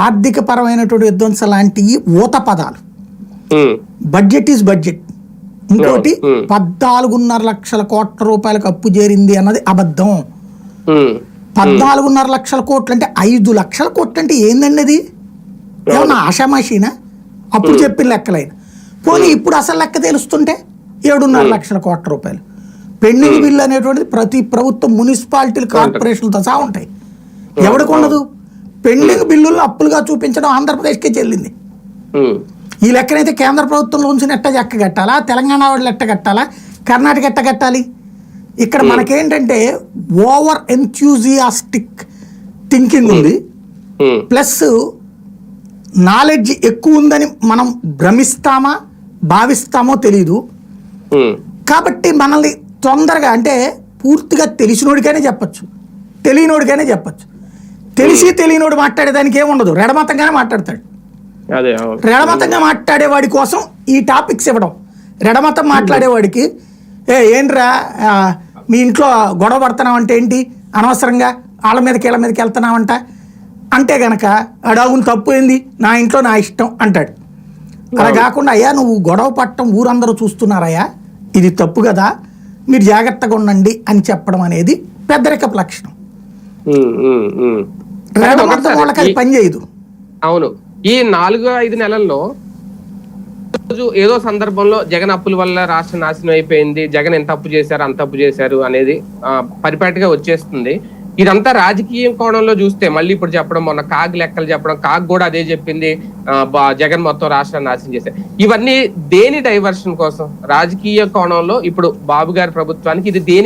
ఆర్థిక పరమైనటువంటి విధ్వంసం లాంటివి ఊత పదాలు. Budget is budget. ఇంకోటి 14.5 లక్షల కోట్ల రూపాయలకు అప్పు చేరింది అన్నది అబద్ధం. 14.5 లక్షల కోట్లు అంటే 5 లక్షల కోట్లు అంటే ఏందండి అది? ఏమన్నా ఆషామాషీనా? అప్పుడు చెప్పిన లెక్కలైన పోనీ ఇప్పుడు అసలు లెక్క తెలుస్తుంటే 7.5 లక్షల కోట్ల రూపాయలు. పెండింగ్ బిల్లు అనేటువంటిది ప్రతి ప్రభుత్వం, మున్సిపాలిటీలు, కార్పొరేషన్లతో సహా ఉంటాయి. ఎవరికి ఉండదు? పెండింగ్ బిల్లులను అప్పులుగా చూపించడం ఆంధ్రప్రదేశ్కే చెల్లింది. ఈ లెక్కనైతే కేంద్ర ప్రభుత్వంలో ఉంచిన ఎట్ట ఎక్క కట్టాలా, తెలంగాణ వాళ్ళు ఎట్ట కట్టాలా, కర్ణాటక ఎట్ట కట్టాలి? ఇక్కడ మనకేంటంటే ఓవర్ ఎంథ్యూజియాస్టిక్ థింకింగ్ ఉంది, ప్లస్ నాలెడ్జ్ ఎక్కువ ఉందని మనం భ్రమిస్తామా భావిస్తామో తెలీదు. కాబట్టి మనల్ని తొందరగా అంటే పూర్తిగా తెలిసినోడికైనా చెప్పచ్చు, తెలియనోడికైనా చెప్పచ్చు. తెలిసి తెలియనోడు మాట్లాడేదానికి ఏముండదు, రెడమతంగానే మాట్లాడతాడు. రెడమతంగా మాట్లాడేవాడి కోసం ఈ టాపిక్స్ ఇవ్వడం. రెడమతం మాట్లాడేవాడికి ఏంట్రా మీ ఇంట్లో గొడవ పడుతున్నావు అంటే ఏంటి, అనవసరంగా వాళ్ళ మీదకి వీళ్ళ మీదకి వెళ్తున్నావంట అంటే గనక అడవును తప్పు ఏంది, నా ఇంట్లో నా ఇష్టం అంటాడు. అలా కాకుండా అయ్యా నువ్వు గొడవ పట్టడం ఊరందరూ చూస్తున్నారయ్యా, ఇది తప్పు కదా, మీరు జాగ్రత్తగా ఉండండి అని చెప్పడం అనేది పెద్దరికపు లక్షణం. వాళ్ళకి అది పని చేయదు. అవును, ఈ 4-5 నెలల్లో ఏదో సందర్భంలో జగన్ అప్పుల వల్ల రాష్ట్రం నాశనం అయిపోయింది, జగన్ ఎంత అప్పు చేశారు అంత అప్పు చేశారు అనేది పరిపాటిగా వచ్చేస్తుంది. ఇదంతా రాజకీయ కోణంలో చూస్తే మళ్ళీ ఇప్పుడు చెప్పడం, మొన్న కాగ్ లెక్కలు చెప్పడం, కాగ్ కూడా అదే చెప్పింది, జగన్ మొత్తం రాష్ట్రాన్ని నాశనం చేశారు. ఇవన్నీ దేని డైవర్షన్ కోసం? రాజకీయ కోణంలో ఇప్పుడు బాబు గారి ప్రభుత్వానికి ఇది దేని